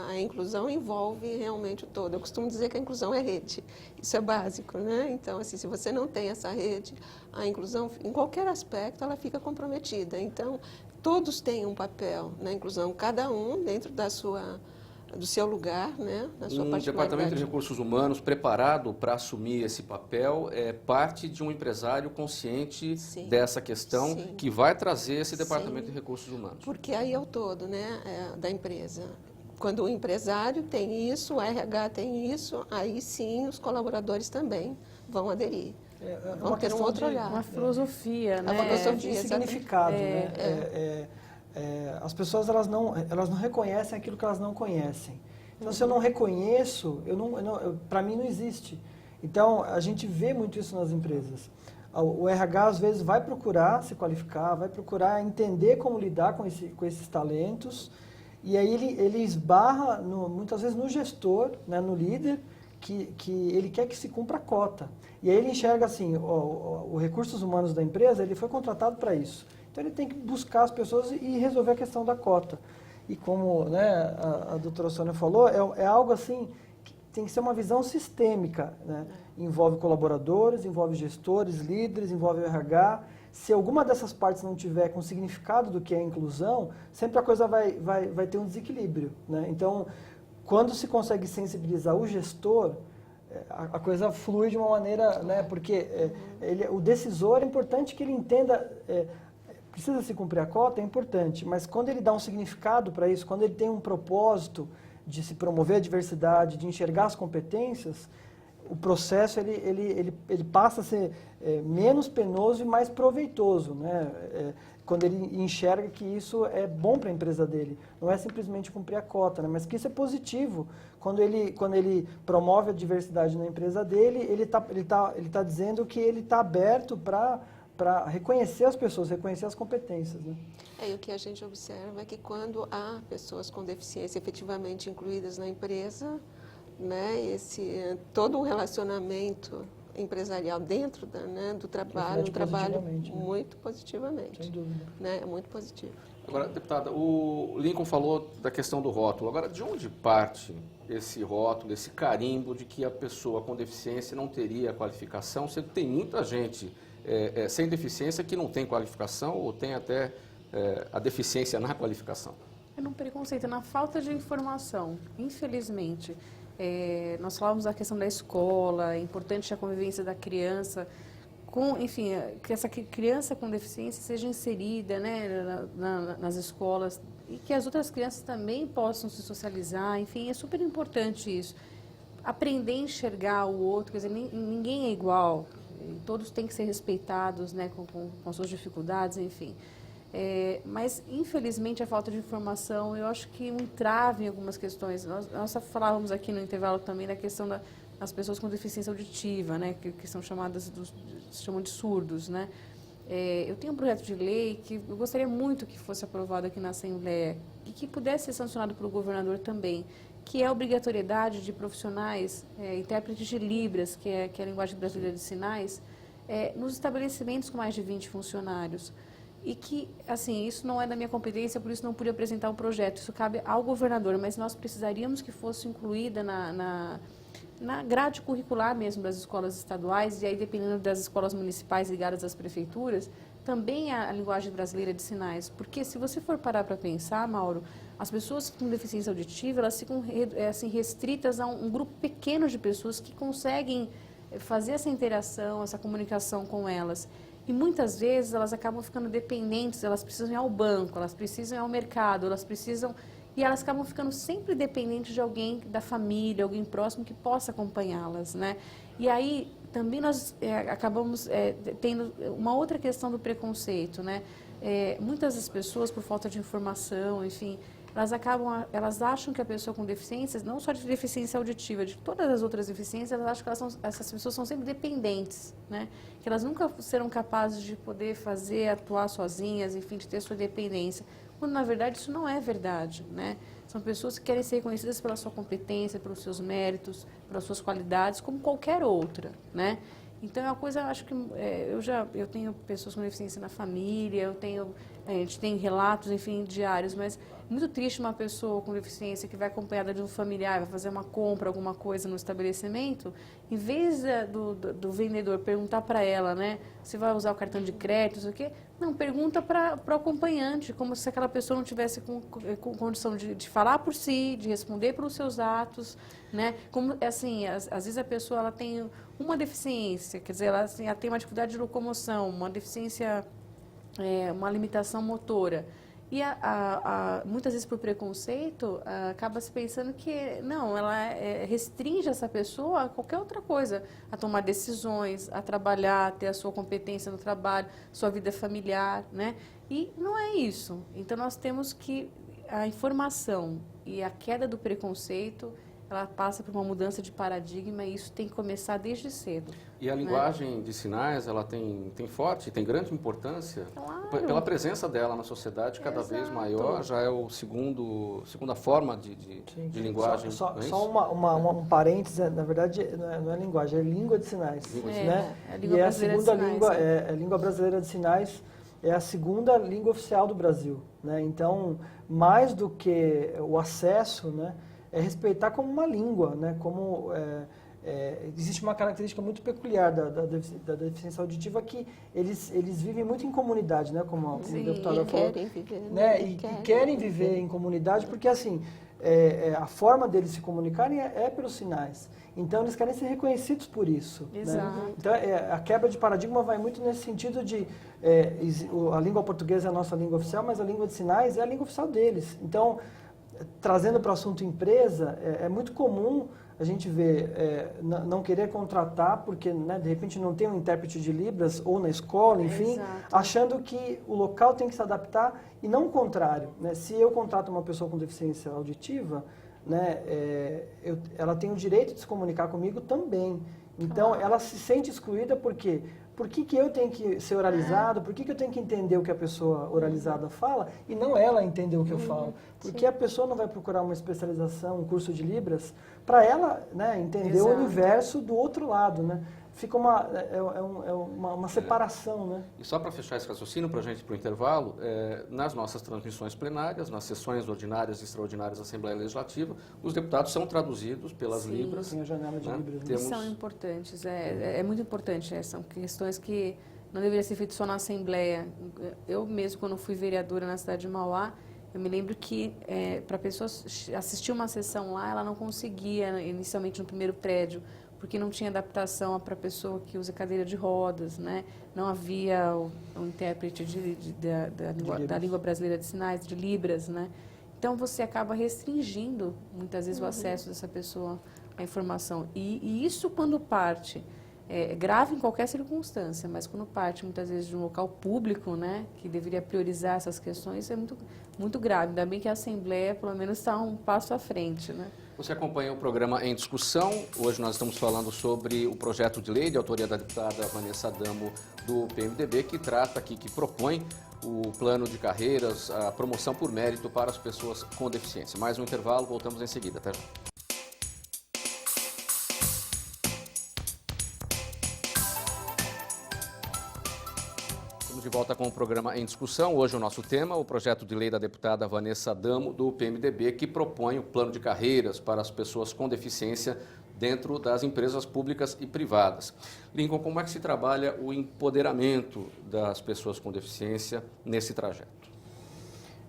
[SPEAKER 6] A inclusão envolve realmente o todo. Eu costumo dizer que a inclusão é rede, isso é básico, né? Então, assim, se você não tem essa rede, a inclusão, em qualquer aspecto, ela fica comprometida. Então, todos têm um papel na inclusão, cada um dentro do seu lugar, né? Na sua particularidade.
[SPEAKER 1] Departamento de Recursos Humanos preparado para assumir esse papel é parte de um empresário consciente dessa questão que vai trazer esse Departamento de Recursos Humanos.
[SPEAKER 6] Porque aí é o todo, né, da empresa. Quando o empresário tem isso, o RH tem isso, aí sim os colaboradores também vão aderir. Vão ter um outro olhar.
[SPEAKER 4] Uma filosofia, né?
[SPEAKER 6] Uma filosofia,
[SPEAKER 5] de significado, né? As pessoas elas não reconhecem aquilo que elas não conhecem. Então, se eu não reconheço, para mim não existe. Então, a gente vê muito isso nas empresas. O RH, às vezes, vai procurar se qualificar, vai procurar entender como lidar com esses talentos E aí ele esbarra, muitas vezes, no gestor, né, no líder, que ele quer que se cumpra a cota. E aí ele enxerga assim, o recursos humanos da empresa, ele foi contratado para isso. Então ele tem que buscar as pessoas e resolver a questão da cota. E como, né, a doutora Sônia falou, é algo assim, que tem que ser uma visão sistêmica, né? Envolve colaboradores, envolve gestores, líderes, envolve o RH. Se alguma dessas partes não tiver com significado do que é inclusão, sempre a coisa vai ter um desequilíbrio, né? Então, quando se consegue sensibilizar o gestor, a coisa flui de uma maneira, né? Porque o decisor é importante que ele entenda, precisa se cumprir a cota, é importante, mas quando ele dá um significado para isso, quando ele tem um propósito de se promover a diversidade, de enxergar as competências, o processo ele passa a ser menos penoso e mais proveitoso, né? Quando ele enxerga que isso é bom para a empresa dele, não é simplesmente cumprir a cota, né? Mas que isso é positivo. Quando ele promove a diversidade na empresa dele, ele tá dizendo que ele está aberto para reconhecer as pessoas, reconhecer as competências, né?
[SPEAKER 6] E o que a gente observa é que quando há pessoas com deficiência efetivamente incluídas na empresa, né, todo um relacionamento empresarial dentro do trabalho, um trabalho muito positivamente.
[SPEAKER 5] Sem dúvida.
[SPEAKER 6] Né, é muito positivo.
[SPEAKER 1] Agora, deputada, o Lincoln falou da questão do rótulo. Agora, de onde parte esse rótulo, esse carimbo de que a pessoa com deficiência não teria qualificação, sendo que tem muita gente sem deficiência que não tem qualificação ou tem até a deficiência na qualificação?
[SPEAKER 4] É num preconceito, na falta de informação, infelizmente. Nós falávamos da questão da escola, é importante a convivência da criança, enfim, que essa criança com deficiência seja inserida, né, nas escolas e que as outras crianças também possam se socializar, enfim, é super importante isso. Aprender a enxergar o outro, quer dizer, ninguém é igual, todos têm que ser respeitados, né, com suas dificuldades, enfim. Mas, infelizmente, a falta de informação, eu acho que um entrave em algumas questões. Nós falávamos aqui no intervalo também da questão das pessoas com deficiência auditiva, né, que são chamadas, se chamam de surdos, né. Eu tenho um projeto de lei que eu gostaria muito que fosse aprovado aqui na Assembleia e que pudesse ser sancionado pelo governador também, que é a obrigatoriedade de profissionais, intérpretes de Libras, que é a linguagem brasileira de sinais, nos estabelecimentos com mais de 20 funcionários. E que, assim, isso não é da minha competência, por isso não pude apresentar o projeto, isso cabe ao governador, mas nós precisaríamos que fosse incluída na grade curricular mesmo das escolas estaduais, e aí dependendo das escolas municipais ligadas às prefeituras, também a linguagem brasileira de sinais. Porque se você for parar para pensar, Mauro, as pessoas com deficiência auditiva, elas ficam assim, restritas a um grupo pequeno de pessoas que conseguem fazer essa interação, essa comunicação com elas. E muitas vezes elas acabam ficando dependentes, elas precisam ir ao banco, elas precisam ir ao mercado, e elas acabam ficando sempre dependentes de alguém da família, alguém próximo que possa acompanhá-las, né? E aí também nós acabamos tendo uma outra questão do preconceito, né? Muitas das pessoas, por falta de informação, enfim, elas acham que a pessoa com deficiência, não só de deficiência auditiva, de todas as outras deficiências, elas acham que essas pessoas são sempre dependentes, né? Que elas nunca serão capazes de poder atuar sozinhas, enfim, de ter sua dependência. Quando, na verdade, isso não é verdade, né? São pessoas que querem ser reconhecidas pela sua competência, pelos seus méritos, pelas suas qualidades, como qualquer outra, né? Então, é uma coisa, acho que eu tenho pessoas com deficiência na família, a gente tem relatos, enfim, diários, mas é muito triste uma pessoa com deficiência que vai acompanhada de um familiar, vai fazer uma compra, alguma coisa no estabelecimento, em vez do vendedor perguntar para ela, né, se vai usar o cartão de crédito, não sei o quê, não, pergunta para o acompanhante, como se aquela pessoa não tivesse com condição de falar por si, de responder pelos seus atos, né? Como, assim, às vezes a pessoa ela tem uma deficiência, quer dizer, ela tem uma dificuldade de locomoção, uma deficiência, uma limitação motora. E muitas vezes por preconceito, acaba se pensando que não, ela restringe essa pessoa a qualquer outra coisa, a tomar decisões, a trabalhar, a ter a sua competência no trabalho, sua vida familiar, né? E não é isso. Então nós temos que a informação e a queda do preconceito, ela passa por uma mudança de paradigma e isso tem que começar desde cedo.
[SPEAKER 1] E a linguagem de sinais, ela tem grande importância?
[SPEAKER 4] Claro.
[SPEAKER 1] Pela presença dela na sociedade cada vez maior, já é o segunda forma de linguagem.
[SPEAKER 5] Só
[SPEAKER 1] não é isso?
[SPEAKER 5] um parênteses, na verdade não é linguagem, é língua de sinais. Né?
[SPEAKER 4] É a língua
[SPEAKER 5] E é a
[SPEAKER 4] brasileira de
[SPEAKER 5] segunda
[SPEAKER 4] sinais,
[SPEAKER 5] língua,
[SPEAKER 4] né?
[SPEAKER 5] a língua brasileira de sinais é a segunda língua oficial do Brasil. Né? Então, mais do que o acesso, né, é respeitar como uma língua, né? Como existe uma característica muito peculiar da deficiência auditiva, que eles vivem muito em comunidade, né? Como o deputado falou.
[SPEAKER 6] Querem viver,
[SPEAKER 5] Né? E querem viver em comunidade, porque assim, a forma deles se comunicarem é pelos sinais. Então, eles querem ser reconhecidos por isso.
[SPEAKER 4] Exato.
[SPEAKER 5] Né? Então, a quebra de paradigma vai muito nesse sentido de a língua portuguesa é a nossa língua oficial, mas a língua de sinais é a língua oficial deles. Então, trazendo para o assunto empresa, é muito comum a gente ver não querer contratar porque, né, de repente, não tem um intérprete de Libras ou na escola, enfim,
[SPEAKER 4] Exato.
[SPEAKER 5] achando que o local tem que se adaptar e não o contrário. Né? Se eu contrato uma pessoa com deficiência auditiva, né, ela tem o direito de se comunicar comigo também. Então, ela se sente excluída porque por que eu tenho que ser oralizado? Por que eu tenho que entender o que a pessoa oralizada fala e não ela entender o que eu falo? Porque a pessoa não vai procurar uma especialização, um curso de Libras, para ela, né, entender o
[SPEAKER 4] Exato.
[SPEAKER 5] universo do outro lado, né? Fica uma separação, né?
[SPEAKER 1] E só para fechar esse raciocínio, para a gente ir para o intervalo, nas nossas transmissões plenárias, nas sessões ordinárias e extraordinárias da Assembleia Legislativa, os deputados são traduzidos pelas
[SPEAKER 4] Sim.
[SPEAKER 1] Libras.
[SPEAKER 5] Tem a janela de
[SPEAKER 1] né?
[SPEAKER 5] Libras. Né?
[SPEAKER 1] Temos-
[SPEAKER 4] São importantes, é muito importante. São questões que não deveria ser feito só na Assembleia. Eu mesmo, quando fui vereadora na cidade de Mauá, eu me lembro que para a pessoa assistir uma sessão lá, ela não conseguia, inicialmente no primeiro prédio, porque não tinha adaptação para a pessoa que usa cadeira de rodas, né? Não havia o intérprete da língua brasileira de sinais, de Libras, né? Então, você acaba restringindo, muitas vezes, o acesso dessa pessoa à informação. E isso, quando parte, é grave em qualquer circunstância, mas quando parte, muitas vezes, de um local público, né, que deveria priorizar essas questões, é muito, muito grave. Ainda bem que a Assembleia, pelo menos, está um passo à frente, né?
[SPEAKER 1] Você acompanha o programa Em Discussão. Hoje nós estamos falando sobre o projeto de lei de autoria da deputada Vanessa Adamo, do PMDB, que propõe o plano de carreiras, a promoção por mérito para as pessoas com deficiência. Mais um intervalo, voltamos em seguida. Até já. De volta com o programa Em Discussão. Hoje o nosso tema, o projeto de lei da deputada Vanessa Adamo, do PMDB, que propõe o plano de carreiras para as pessoas com deficiência dentro das empresas públicas e privadas. Lincoln, como é que se trabalha o empoderamento das pessoas com deficiência nesse trajeto?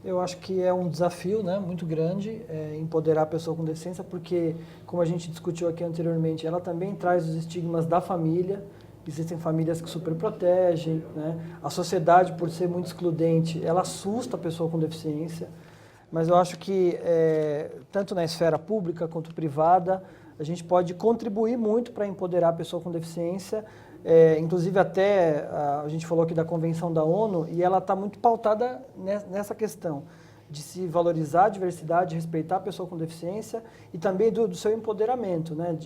[SPEAKER 5] Eu acho que é um desafio, né, muito grande empoderar a pessoa com deficiência, porque, como a gente discutiu aqui anteriormente, ela também traz os estigmas da família. Existem famílias que superprotegem, né? A sociedade, por ser muito excludente, ela assusta a pessoa com deficiência. Mas eu acho que, tanto na esfera pública quanto privada, a gente pode contribuir muito para empoderar a pessoa com deficiência. Inclusive, até a gente falou aqui da Convenção da ONU, e ela está muito pautada nessa questão de se valorizar a diversidade, respeitar a pessoa com deficiência e também do seu empoderamento, né?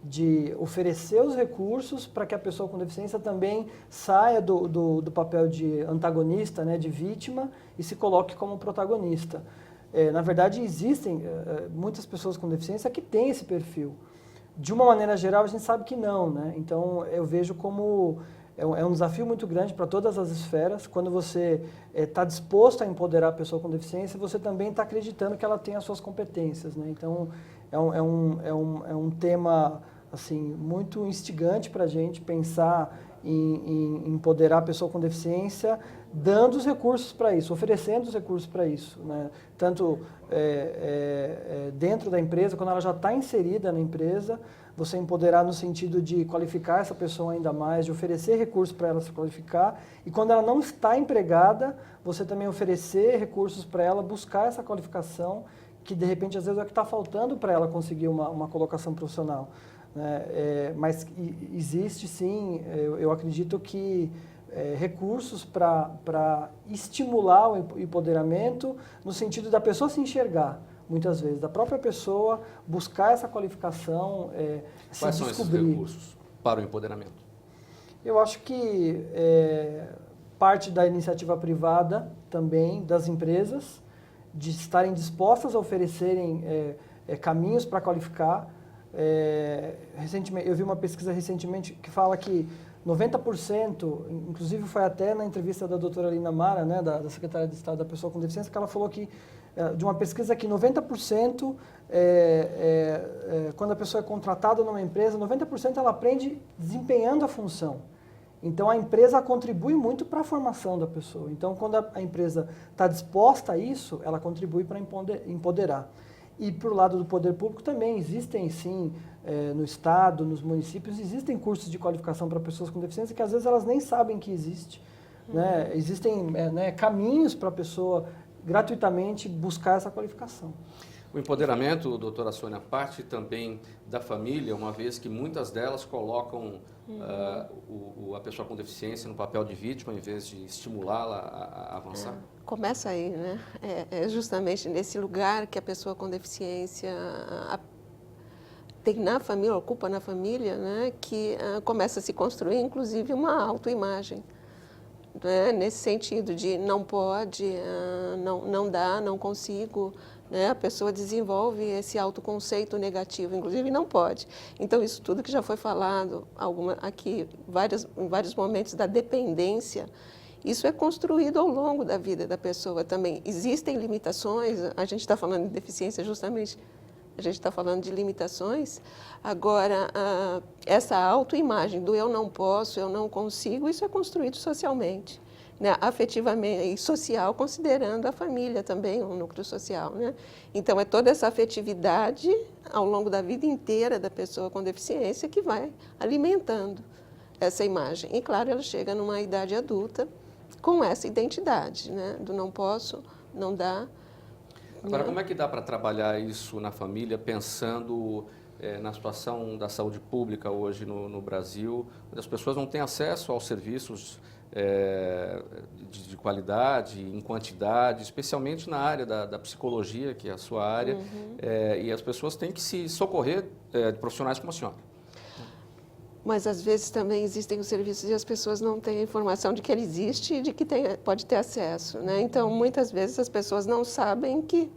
[SPEAKER 5] De oferecer os recursos para que a pessoa com deficiência também saia do papel de antagonista, né? De vítima, e se coloque como protagonista. Na verdade, existem muitas pessoas com deficiência que têm esse perfil. De uma maneira geral, a gente sabe que não, né? Então, eu vejo como é um desafio muito grande para todas as esferas. Quando você está disposto a empoderar a pessoa com deficiência, você também está acreditando que ela tem as suas competências, né? Então, é um tema assim, muito instigante para a gente pensar em empoderar a pessoa com deficiência, dando os recursos para isso, oferecendo os recursos para isso, né? Tanto dentro da empresa, quando ela já está inserida na empresa, você empoderar no sentido de qualificar essa pessoa ainda mais, de oferecer recursos para ela se qualificar, e quando ela não está empregada, você também oferecer recursos para ela buscar essa qualificação, que de repente às vezes é o que está faltando para ela conseguir uma colocação profissional, né? Mas existe sim, eu acredito que recursos para estimular o empoderamento no sentido da pessoa se enxergar, muitas vezes, da própria pessoa buscar essa qualificação, se
[SPEAKER 1] Quais são
[SPEAKER 5] descobrir.
[SPEAKER 1] esses recursos para o empoderamento?
[SPEAKER 5] Eu acho que parte da iniciativa privada também, das empresas, de estarem dispostas a oferecerem caminhos para qualificar. Recentemente, eu vi uma pesquisa recentemente que fala que 90%, inclusive foi até na entrevista da doutora Lina Mara, né, da Secretária de Estado da Pessoa com Deficiência, que ela falou que, de uma pesquisa que 90%, quando a pessoa é contratada numa empresa, 90% ela aprende desempenhando a função. Então, a empresa contribui muito para a formação da pessoa. Então, quando a empresa está disposta a isso, ela contribui para empoderar. E, por lado do poder público, também existem, sim, no Estado, nos municípios, existem cursos de qualificação para pessoas com deficiência que, às vezes, elas nem sabem que existe. Né? Existem caminhos para a pessoa, gratuitamente, buscar essa qualificação.
[SPEAKER 1] O empoderamento, doutora Sônia, parte também da família, uma vez que muitas delas colocam a pessoa com deficiência no papel de vítima, em vez de estimulá-la a avançar?
[SPEAKER 6] Começa aí, né? É justamente nesse lugar que a pessoa com deficiência tem na família, ocupa na família, né? Que começa a se construir, inclusive, uma autoimagem. Né? Nesse sentido de não pode, não dá, não consigo, né? A pessoa desenvolve esse autoconceito negativo, inclusive não pode. Então, isso tudo que já foi falado aqui, em vários momentos da dependência, isso é construído ao longo da vida da pessoa também. Existem limitações, a gente está falando de deficiência justamente, a gente está falando de limitações. Agora, essa autoimagem do eu não posso, eu não consigo, isso é construído socialmente, né? Afetivamente e social, considerando a família também, o núcleo social. Né? Então, é toda essa afetividade ao longo da vida inteira da pessoa com deficiência que vai alimentando essa imagem. E, claro, ela chega numa idade adulta com essa identidade, né? Do não posso, não dá.
[SPEAKER 1] Agora, como é que dá para trabalhar isso na família, pensando na situação da saúde pública hoje no Brasil, onde as pessoas não têm acesso aos serviços de qualidade, em quantidade, especialmente na área da psicologia, que é a sua área, e as pessoas têm que se socorrer de profissionais como a senhora.
[SPEAKER 6] Mas, às vezes, também existem os serviços e as pessoas não têm a informação de que ele existe e de que pode ter acesso. Né? Então, muitas vezes, as pessoas não sabem que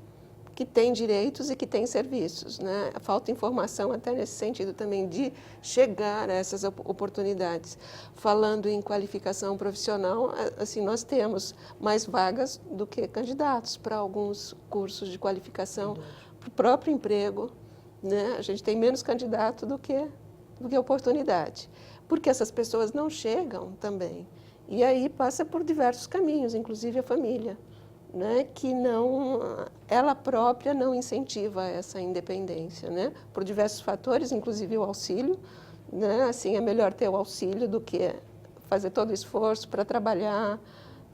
[SPEAKER 6] têm direitos e que têm serviços. Né? Falta informação até nesse sentido também de chegar a essas oportunidades. Falando em qualificação profissional, assim, nós temos mais vagas do que candidatos para alguns cursos de qualificação para o próprio emprego. Né? A gente tem menos candidato do que oportunidade, porque essas pessoas não chegam também. E aí passa por diversos caminhos, inclusive a família, né, que ela própria não incentiva essa independência, né, por diversos fatores, inclusive o auxílio. Né, assim, é melhor ter o auxílio do que fazer todo o esforço para trabalhar,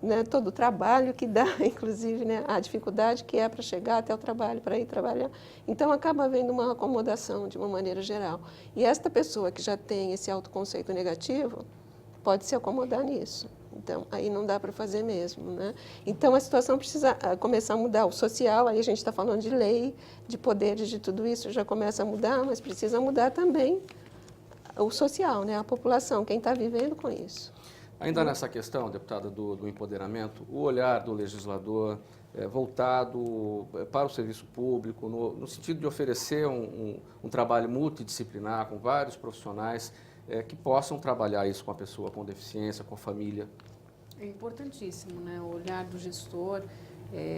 [SPEAKER 6] né, todo o trabalho que dá, inclusive, né, a dificuldade que é para chegar até o trabalho, para ir trabalhar. Então, acaba havendo uma acomodação de uma maneira geral. E esta pessoa que já tem esse autoconceito negativo pode se acomodar nisso. Então, aí não dá para fazer mesmo. Né? Então, a situação precisa começar a mudar. O social, aí a gente está falando de lei, de poderes, de tudo isso já começa a mudar, mas precisa mudar também o social, né, a população, quem está vivendo com isso.
[SPEAKER 1] Ainda nessa questão, deputada, do empoderamento, o olhar do legislador voltado para o serviço público, no sentido de oferecer um trabalho multidisciplinar com vários profissionais que possam trabalhar isso com a pessoa com deficiência, com a família.
[SPEAKER 4] É importantíssimo, né? O olhar do gestor.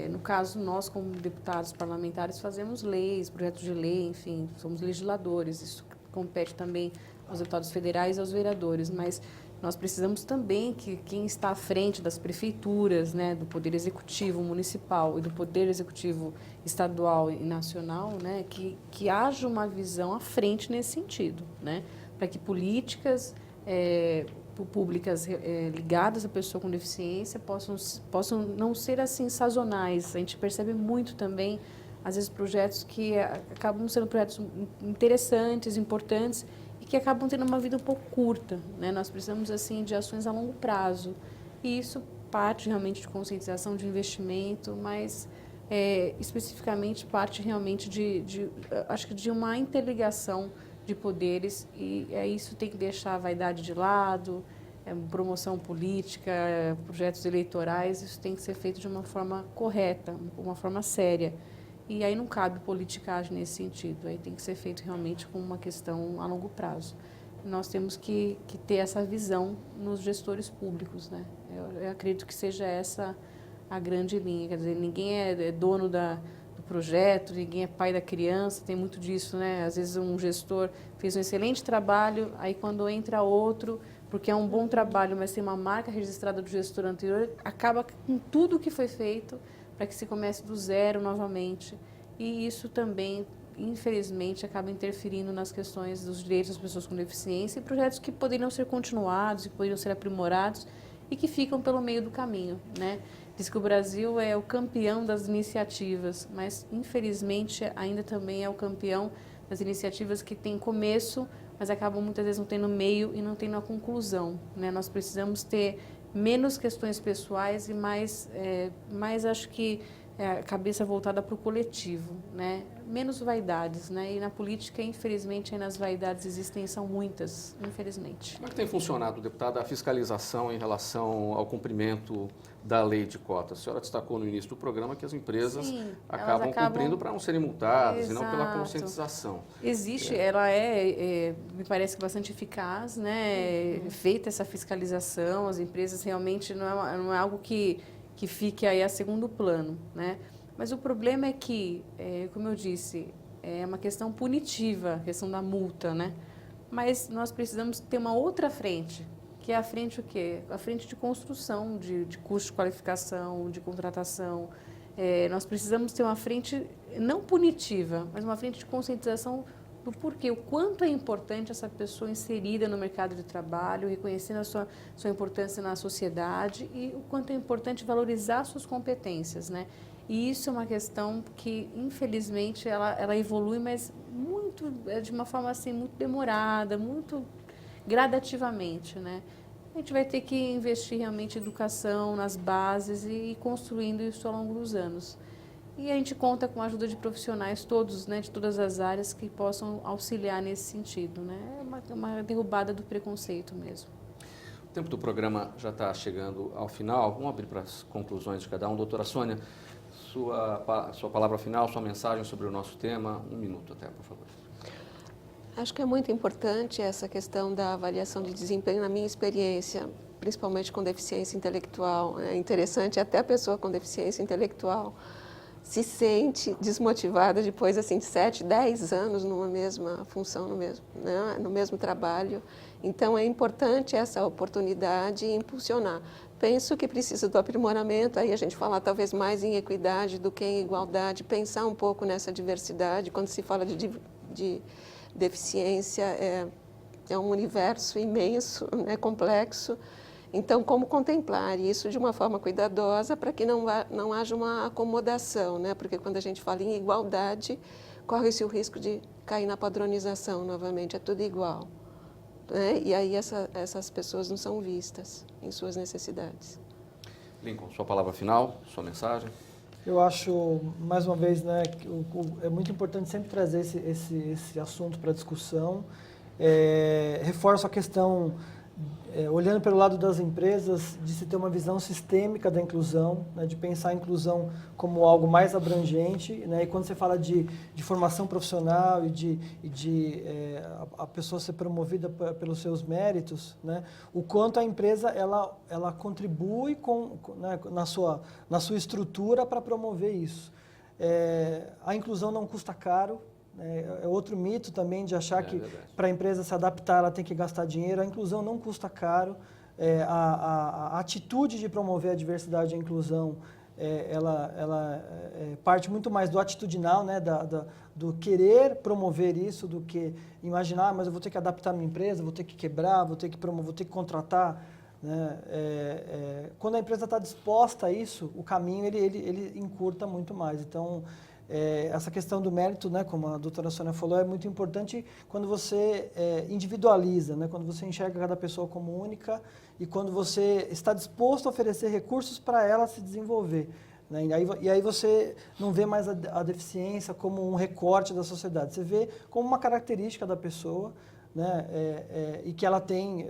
[SPEAKER 4] No caso, nós, como deputados parlamentares, fazemos leis, projetos de lei, enfim, somos legisladores. Isso compete também aos deputados federais e aos vereadores, mas nós precisamos também que quem está à frente das prefeituras, né, do Poder Executivo Municipal e do Poder Executivo Estadual e Nacional, né, que haja uma visão à frente nesse sentido, né, para que políticas públicas ligadas à pessoa com deficiência possam não ser assim sazonais. A gente percebe muito também, às vezes, projetos que acabam sendo projetos interessantes, importantes, e que acabam tendo uma vida um pouco curta, né? Nós precisamos assim de ações a longo prazo, e isso parte realmente de conscientização, de investimento, mas especificamente parte realmente acho que de uma interligação de poderes, e isso tem que deixar a vaidade de lado, promoção política, projetos eleitorais, isso tem que ser feito de uma forma correta, uma forma séria. E aí não cabe politicagem nesse sentido, aí tem que ser feito realmente com uma questão a longo prazo. Nós temos que ter essa visão nos gestores públicos, né? Eu acredito que seja essa a grande linha, quer dizer, ninguém é dono do projeto, ninguém é pai da criança, tem muito disso, né? Às vezes um gestor fez um excelente trabalho, aí quando entra outro, porque é um bom trabalho, mas tem uma marca registrada do gestor anterior, acaba com tudo que foi feito para que se comece do zero novamente. E isso também, infelizmente, acaba interferindo nas questões dos direitos das pessoas com deficiência e projetos que poderiam ser continuados, que poderiam ser aprimorados e que ficam pelo meio do caminho, né? Diz que o Brasil é o campeão das iniciativas, mas, infelizmente, ainda também é o campeão das iniciativas que têm começo, mas acabam muitas vezes não tendo meio e não tendo a conclusão, né? Nós precisamos ter menos questões pessoais e mais acho que, a cabeça voltada para o coletivo, né? Menos vaidades, né? E na política, infelizmente, aí nas vaidades existem, são muitas, infelizmente.
[SPEAKER 1] Como é que tem funcionado, deputada, a fiscalização em relação ao cumprimento da lei de cotas? A senhora destacou no início do programa que as empresas acabam cumprindo para não serem multadas. Exato. E não pela conscientização.
[SPEAKER 4] Existe, ela me parece bastante eficaz, né? Feita essa fiscalização, as empresas realmente não é algo que fique aí a segundo plano, né? Mas o problema é que, como eu disse, é uma questão punitiva, a questão da multa, né? Mas nós precisamos ter uma outra frente, que é a frente o quê? A frente de construção, de custo de qualificação, de contratação. Nós precisamos ter uma frente não punitiva, mas uma frente de conscientização do porquê, o quanto é importante essa pessoa inserida no mercado de trabalho, reconhecendo a sua importância na sociedade e o quanto é importante valorizar suas competências, né? E isso é uma questão que, infelizmente, ela evolui, mas muito, de uma forma assim, muito demorada, muito gradativamente, né? A gente vai ter que investir realmente em educação, nas bases e ir construindo isso ao longo dos anos. E a gente conta com a ajuda de profissionais todos, né, de todas as áreas que possam auxiliar nesse sentido, né? É uma derrubada do preconceito mesmo.
[SPEAKER 1] O tempo do programa já está chegando ao final. Vamos abrir para as conclusões de cada um. Doutora Sônia, sua palavra final, sua mensagem sobre o nosso tema. 1 minuto até, por favor.
[SPEAKER 6] Acho que é muito importante essa questão da avaliação de desempenho, na minha experiência, principalmente com deficiência intelectual. É interessante, até a pessoa com deficiência intelectual se sente desmotivada depois assim, de 7, 10 anos numa mesma função, no mesmo trabalho. Então, é importante essa oportunidade e impulsionar. Penso que precisa do aprimoramento, aí a gente falar talvez mais em equidade do que em igualdade, pensar um pouco nessa diversidade. Quando se fala de deficiência, é um universo imenso, né, complexo. Então, como contemplar isso de uma forma cuidadosa para que não haja uma acomodação, né? Porque quando a gente fala em igualdade, corre-se o risco de cair na padronização novamente, é tudo igual, né? E aí essas pessoas não são vistas em suas necessidades.
[SPEAKER 1] Lincoln, sua palavra final, sua mensagem.
[SPEAKER 5] Eu acho, mais uma vez, né, que é muito importante sempre trazer esse assunto para discussão. Reforço a questão, olhando pelo lado das empresas, de se ter uma visão sistêmica da inclusão, né, de pensar a inclusão como algo mais abrangente, né, e quando você fala de formação profissional e de a pessoa ser promovida pelos seus méritos, né, o quanto a empresa ela contribui né, na sua estrutura para promover isso. A inclusão não custa caro. É outro mito também de achar que para a empresa se adaptar ela tem que gastar dinheiro. A inclusão não custa caro. A atitude de promover a diversidade e a inclusão, ela parte muito mais do atitudinal, né, do querer promover isso, do que imaginar, mas eu vou ter que adaptar a minha empresa, vou ter que quebrar, vou ter que promover, vou ter que contratar. Né? Quando a empresa está disposta a isso, o caminho ele encurta muito mais. Então, essa questão do mérito, né, como a doutora Sônia falou, é muito importante quando você individualiza, né, quando você enxerga cada pessoa como única e quando você está disposto a oferecer recursos para ela se desenvolver. Né, e aí você não vê mais a deficiência como um recorte da sociedade, você vê como uma característica da pessoa, né, e que ela tem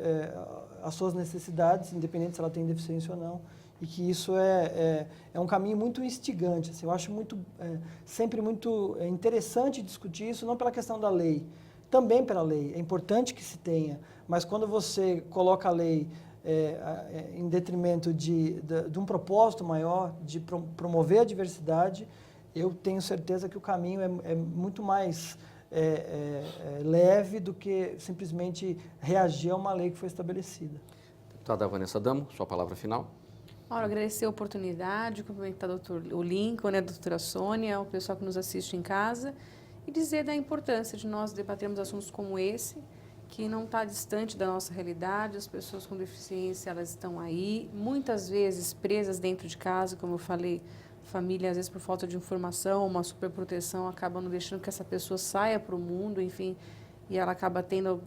[SPEAKER 5] às suas necessidades, independente se ela tem deficiência ou não, e que isso é um caminho muito instigante. Assim, eu acho sempre muito interessante discutir isso, não pela questão da lei, também pela lei, é importante que se tenha, mas quando você coloca a lei em detrimento de um propósito maior, de promover a diversidade, eu tenho certeza que o caminho é muito mais leve do que simplesmente reagir a uma lei que foi estabelecida.
[SPEAKER 1] Deputada Vanessa Adamo, sua palavra final.
[SPEAKER 4] Ora, agradecer a oportunidade, cumprimentar o Lincoln, a doutora Sônia, o pessoal que nos assiste em casa, e dizer da importância de nós debatermos assuntos como esse, que não está distante da nossa realidade. As pessoas com deficiência, elas estão aí, muitas vezes presas dentro de casa, como eu falei, família, às vezes por falta de informação, uma superproteção, acaba não deixando que essa pessoa saia para o mundo, enfim, e ela acaba tendo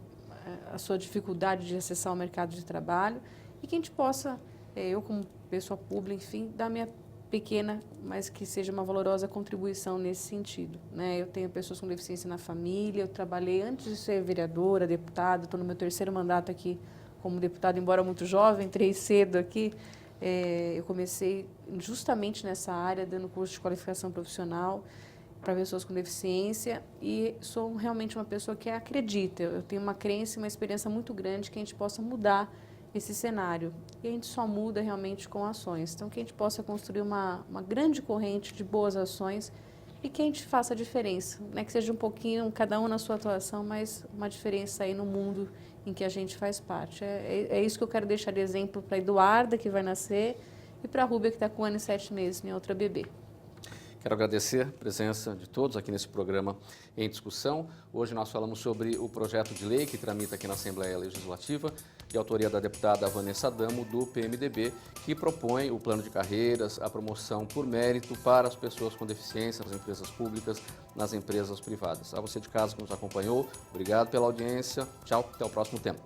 [SPEAKER 4] a sua dificuldade de acessar o mercado de trabalho, e que a gente possa, eu como pessoa pública, enfim, dar minha pequena, mas que seja uma valorosa contribuição nesse sentido, né? Eu tenho pessoas com deficiência na família, eu trabalhei antes de ser vereadora, deputada, estou no meu 3º mandato aqui como deputada, embora muito jovem, entrei cedo aqui. Eu comecei justamente nessa área, dando curso de qualificação profissional para pessoas com deficiência, e sou realmente uma pessoa que acredita, eu tenho uma crença e uma experiência muito grande que a gente possa mudar esse cenário, e a gente só muda realmente com ações. Então, que a gente possa construir uma grande corrente de boas ações e que a gente faça a diferença, né? Que seja um pouquinho, cada um na sua atuação, mas uma diferença aí no mundo em que a gente faz parte. É isso que eu quero deixar de exemplo para a Eduarda, que vai nascer, e para a Rúbia, que está com 1 ano e 7 meses, minha outra bebê.
[SPEAKER 1] Quero agradecer a presença de todos aqui nesse programa em discussão. Hoje nós falamos sobre o projeto de lei que tramita aqui na Assembleia Legislativa, de autoria da deputada Vanessa Adamo, do PMDB, que propõe o plano de carreiras, a promoção por mérito para as pessoas com deficiência nas empresas públicas, nas empresas privadas. A você de casa que nos acompanhou, obrigado pela audiência. Tchau, até o próximo tema.